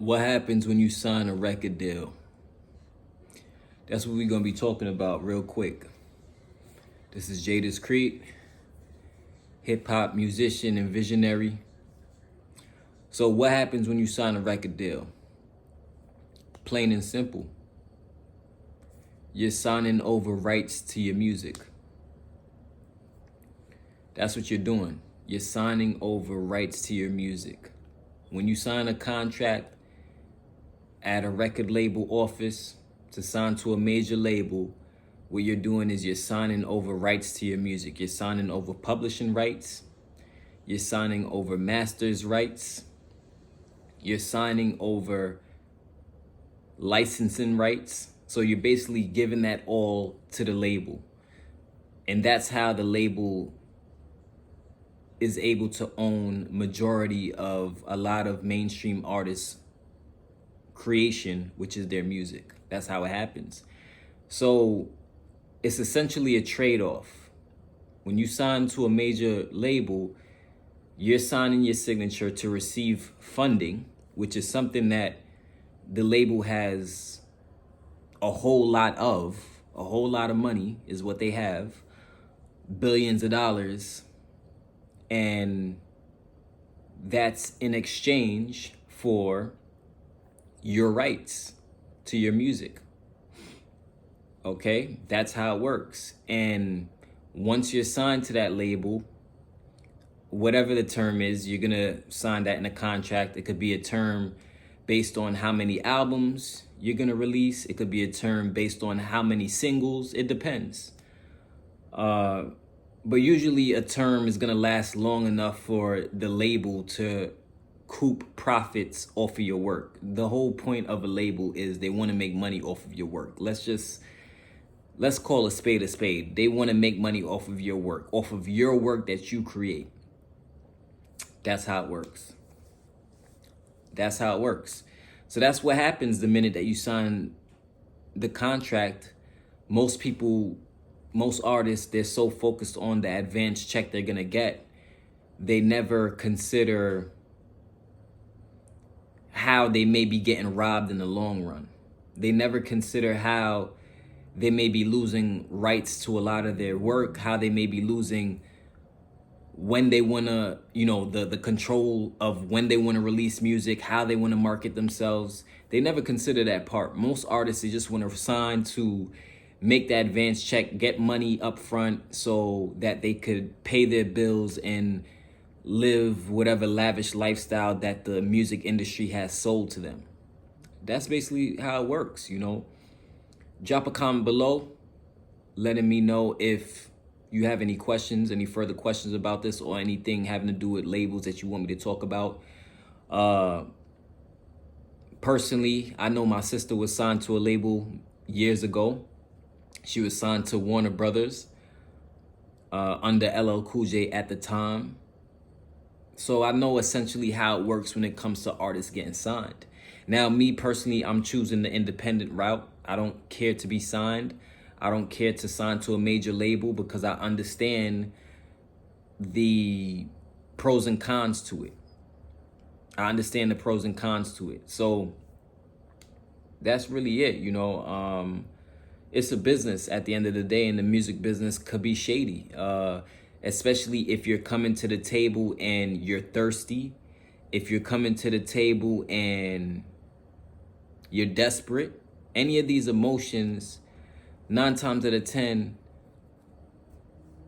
What happens when you sign a record deal? That's what we're going to be talking about real quick. This is Jada's Creek, hip hop musician and visionary. So, what happens when you sign a record deal? Plain and simple. You're signing over rights to your music. That's what you're doing. You're signing over rights to your music. When you sign a contract at a record label office to sign to a major label, what you're doing is you're signing over rights to your music. You're signing over publishing rights. You're signing over masters rights. You're signing over licensing rights. So you're basically giving that all to the label. And that's how the label is able to own majority of a lot of mainstream artists' creation, which is their music. That's how it happens. So it's essentially a trade-off. When you sign to a major label, you're signing your signature to receive funding, which is something that the label has a whole lot of money is what they have, billions of dollars. And that's in exchange for your rights to your music. Okay, that's how it works. And once you're signed to that label, whatever the term is, you're gonna sign that in a contract. It could be a term based on how many albums you're gonna release. It could be a term based on how many singles. It depends. But usually a term is gonna last long enough for the label to coop profits off of your work. The whole point of a label is they want to make money off of your work. Let's call a spade a spade. They want to make money off of your work that you create. That's how it works. That's how it works. So that's what happens the minute that you sign the contract. Most artists, they're so focused on the advance check they're gonna get, they never consider how they may be getting robbed in the long run. They never consider how they may be losing rights to a lot of their work, how they may be losing when they wanna, the control of when they wanna release music, how they wanna market themselves. They never consider that part. Most artists, they just wanna sign to make that advance check, get money up front so that they could pay their bills and live whatever lavish lifestyle that the music industry has sold to them. That's basically how it works, Drop a comment below letting me know if you have any questions, any further questions about this, or anything having to do with labels that you want me to talk about. Personally, I know my sister was signed to a label years ago. She was signed to Warner Brothers under LL Cool J at the time. So I know essentially how it works when it comes to artists getting signed. Now, me personally, I'm choosing the independent route. I don't care to be signed. I don't care to sign to a major label because I understand the pros and cons to it. So that's really it, It's a business at the end of the day, and the music business could be shady, especially if you're coming to the table and you're thirsty, if you're coming to the table and you're desperate. Any of these emotions, 9 times out of 10,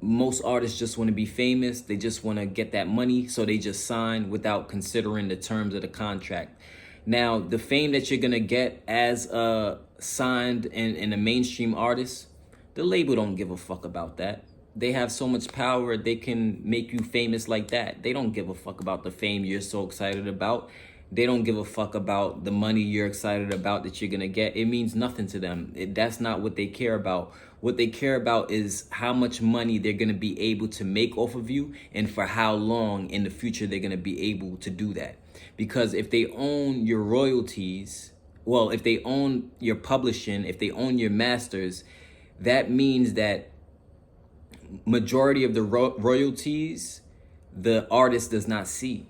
most artists just want to be famous. They just want to get that money, so they just sign without considering the terms of the contract. Now, the fame that you're going to get as a signed and a mainstream artist, the label don't give a fuck about that. They have so much power, they can make you famous like that. They don't give a fuck about the fame you're so excited about. They don't give a fuck about the money you're excited about that you're going to get. It means nothing to them. That's not what they care about. What they care about is how much money they're going to be able to make off of you, and for how long in the future they're going to be able to do that. Because if they own your royalties, if they own your publishing, if they own your masters, that means that majority of the royalties the artist does not see.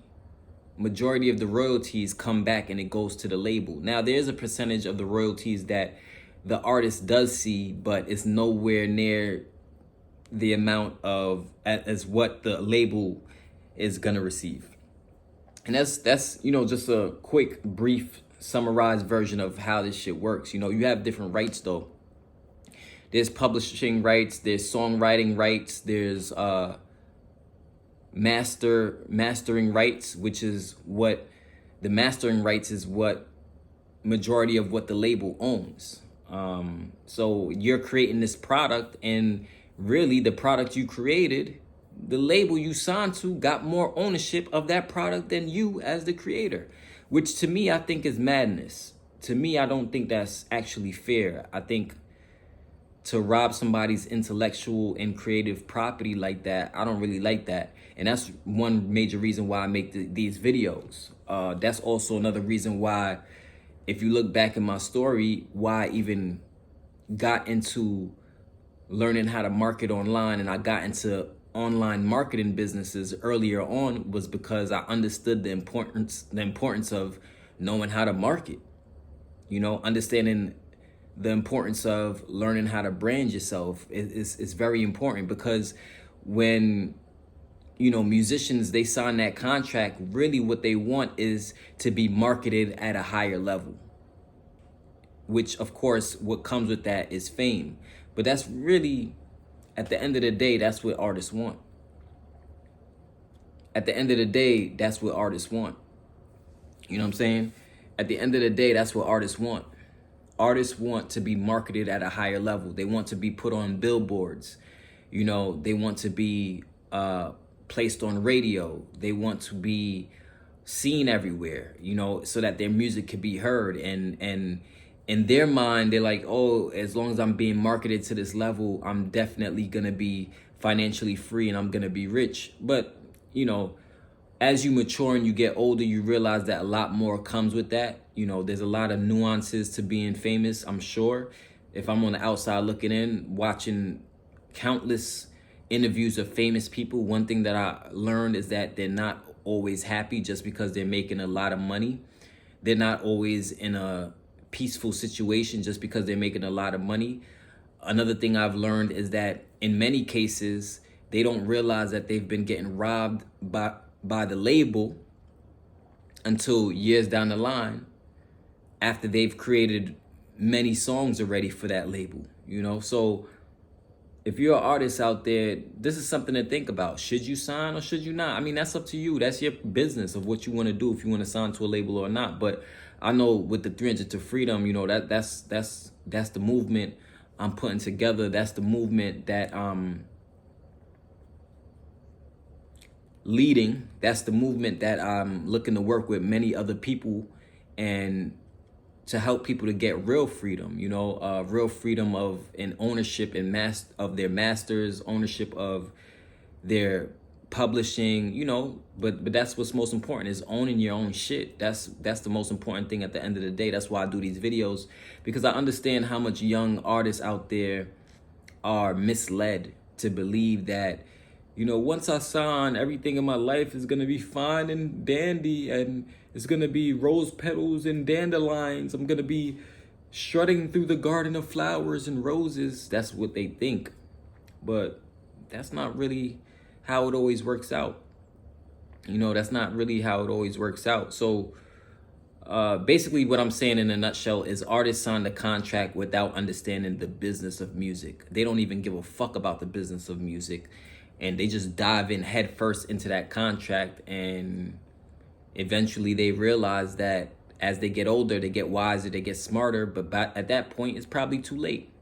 majority of the royalties come back and it goes to the label. Now, there's a percentage of the royalties that the artist does see, but it's nowhere near the amount of as what the label is gonna receive. And that's just a quick, brief, summarized version of how this shit works. You have different rights though. There's publishing rights, there's songwriting rights, there's mastering rights, which is what the mastering rights is what majority of what the label owns. So you're creating this product, and really the product you created, the label you signed to got more ownership of that product than you as the creator, which to me I think is madness. To me, I don't think that's actually fair. I think to rob somebody's intellectual and creative property like that, I don't really like that. And that's one major reason why I make these videos. That's also another reason why, if you look back in my story, why I even got into learning how to market online, and I got into online marketing businesses earlier on, was because I understood the importance of knowing how to market. Understanding the importance of learning how to brand yourself is very important, because when musicians, they sign that contract, really what they want is to be marketed at a higher level, which of course what comes with that is fame. But that's really, at the end of the day, that's what artists want. At the end of the day, that's what artists want. You know what I'm saying? At the end of the day, that's what artists want. Artists want to be marketed at a higher level. They want to be put on billboards. They want to be placed on radio. They want to be seen everywhere, so that their music could be heard. And in their mind, they're like, oh, as long as I'm being marketed to this level, I'm definitely going to be financially free and I'm going to be rich. But, as you mature and you get older, you realize that a lot more comes with that. There's a lot of nuances to being famous, I'm sure. If I'm on the outside looking in, watching countless interviews of famous people, one thing that I learned is that they're not always happy just because they're making a lot of money. They're not always in a peaceful situation just because they're making a lot of money. Another thing I've learned is that in many cases, they don't realize that they've been getting robbed by the label until years down the line, after they've created many songs already for that label. So if you're an artist out there, this is something to think about. Should you sign or should you not? I mean, that's up to you. That's your business of what you want to do, if you want to sign to a label or not. But I know with the 300 to Freedom, that's the movement I'm putting together. That's the movement that leading. That's the movement that I'm looking to work with many other people, and to help people to get real freedom, real freedom of an ownership and of their masters, ownership of their publishing, but that's what's most important, is owning your own shit. That's the most important thing at the end of the day. That's why I do these videos, because I understand how much young artists out there are misled to believe that, once I sign, everything in my life is going to be fine and dandy, and it's going to be rose petals and dandelions. I'm going to be strutting through the garden of flowers and roses. That's what they think. But that's not really how it always works out. That's not really how it always works out. So basically what I'm saying in a nutshell is, artists sign the contract without understanding the business of music. They don't even give a fuck about the business of music. And they just dive in head first into that contract, and eventually they realize that as they get older, they get wiser, they get smarter, but at that point, it's probably too late,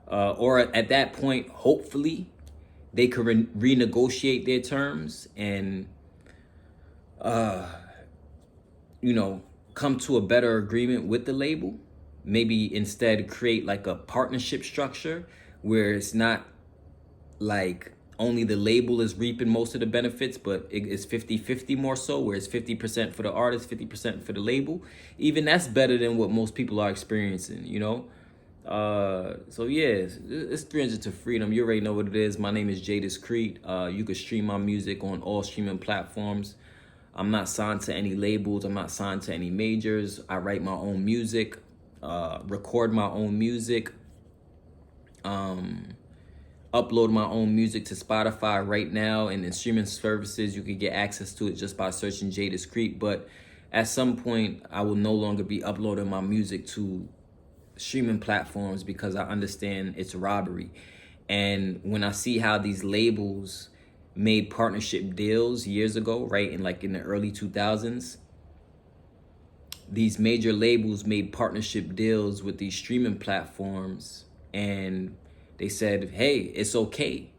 or at that point, hopefully, they could renegotiate their terms and, come to a better agreement with the label. Maybe instead create like a partnership structure where it's not like only the label is reaping most of the benefits, but it's 50-50 more so, where it's 50% for the artist, 50% for the label. Even that's better than what most people are experiencing, So yeah, it's 300 to Freedom. You already know what it is. My name is Jay Discreet. You can stream my music on all streaming platforms. I'm not signed to any labels. I'm not signed to any majors. I write my own music, record my own music, upload my own music to Spotify right now, and in streaming services, you can get access to it just by searching Jay Discreet. But at some point, I will no longer be uploading my music to streaming platforms because I understand it's robbery. And when I see how these labels made partnership deals years ago, right, in the early 2000s, these major labels made partnership deals with these streaming platforms, and they said, hey, it's okay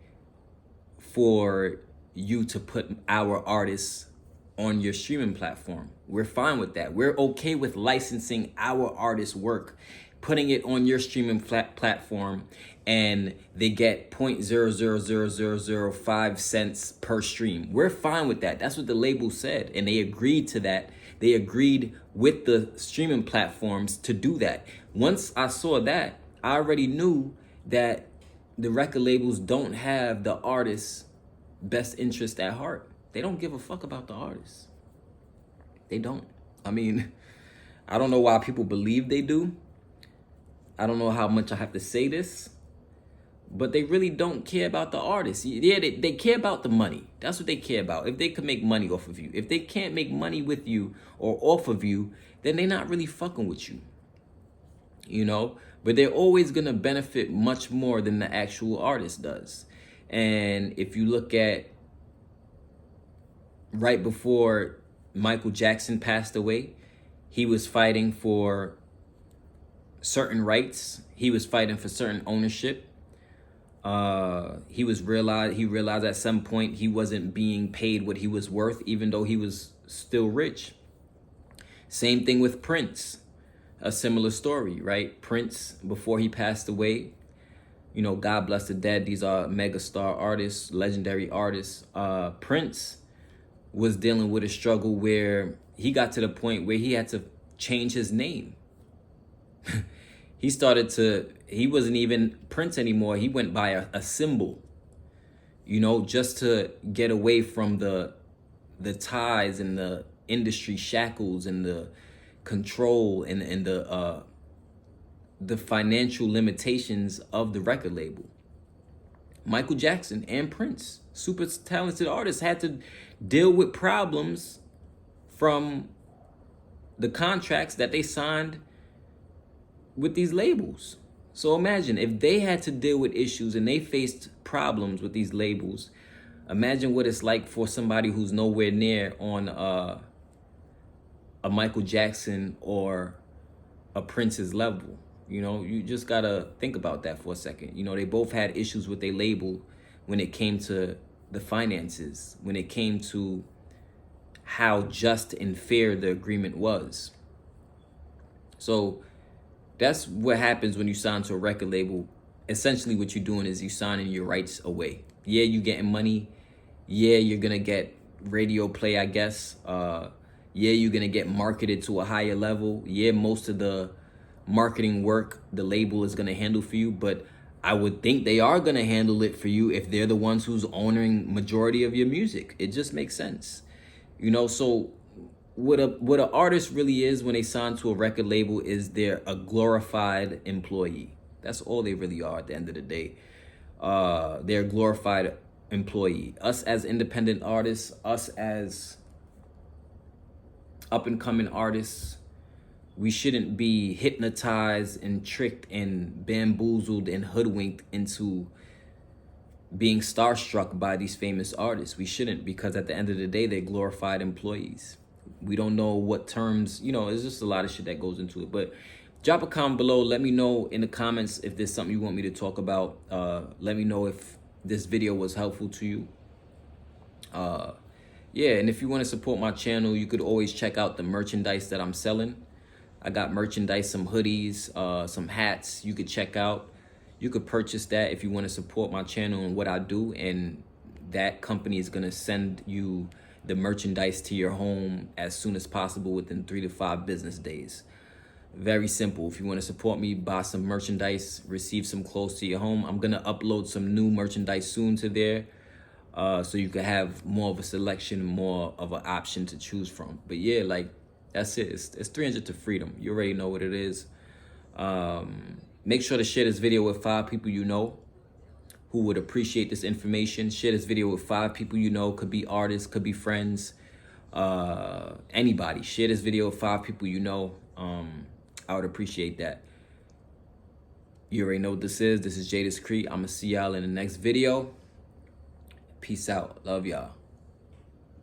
for you to put our artists on your streaming platform. We're fine with that. We're okay with licensing our artists' work, putting it on your streaming platform, and they get 0.00005 cents per stream. We're fine with that. That's what the label said, and they agreed to that. They agreed with the streaming platforms to do that. Once I saw that, I already knew that the record labels don't have the artist's best interest at heart. They don't give a fuck about the artists. They don't. I mean, I don't know why people believe they do. I don't know how much I have to say this, but they really don't care about the artists. Yeah, they care about the money. That's what they care about. If they could make money off of you. If they can't make money with you or off of you, then they're not really fucking with you. You know? But they're always going to benefit much more than the actual artist does. And if you look at right before Michael Jackson passed away, he was fighting for certain rights. He was fighting for certain ownership. He realized at some point he wasn't being paid what he was worth, even though he was still rich. Same thing with Prince. A similar story, right? Prince, before he passed away, you know, God bless the dead. These are megastar artists, legendary artists. Prince was dealing with a struggle where he got to the point where he had to change his name. He wasn't even Prince anymore. He went by a symbol, you know, just to get away from the ties and the industry shackles and the control and the financial limitations of the record label. Michael Jackson and Prince, super talented artists, had to deal with problems from the contracts that they signed with these labels. So imagine if they had to deal with issues and they faced problems with these labels. Imagine what it's like for somebody who's nowhere near on a Michael Jackson or a Prince's level. You know, you just gotta think about that for a second. You know, they both had issues with their label when it came to the finances, when it came to how just and fair the agreement was. So that's what happens when you sign to a record label. Essentially what you're doing is you signing your rights away. Yeah, you're getting money. Yeah, you're gonna get radio play, I guess. Yeah, you're gonna get marketed to a higher level. Yeah, most of the marketing work the label is gonna handle for you, but I would think they are gonna handle it for you if they're the ones who's owning majority of your music. It just makes sense. You know, so what an artist really is when they sign to a record label is they're a glorified employee. That's all they really are at the end of the day. They're a glorified employee. Us as independent artists, us as up and coming artists, we shouldn't be hypnotized and tricked and bamboozled and hoodwinked into being starstruck by these famous artists. We shouldn't, because at the end of the day, they're glorified employees. We don't know what terms, you know, there's just a lot of shit that goes into it. But drop a comment below. Let me know in the comments if there's something you want me to talk about. Let me know if this video was helpful to you. Yeah, and if you want to support my channel, you could always check out the merchandise that I'm selling. I got merchandise, some hoodies, some hats you could check out. You could purchase that if you want to support my channel and what I do, and that company is going to send you the merchandise to your home as soon as possible within 3 to 5 business days. Very simple. If you want to support me, buy some merchandise, receive some clothes to your home. I'm going to upload some new merchandise soon to there. so you can have more of a selection, more of an option to choose from. But yeah, like that's it. It's 300 to freedom. You already know what it is. Make sure to share this video with 5 people you know who would appreciate this information. Share this video with 5 people you know. Could be artists, could be friends, anybody. Share this video with 5 people you know. I would appreciate that. You already know what this is. This is Jay Discreet. I'm gonna see y'all in the next video. Peace out. Love y'all.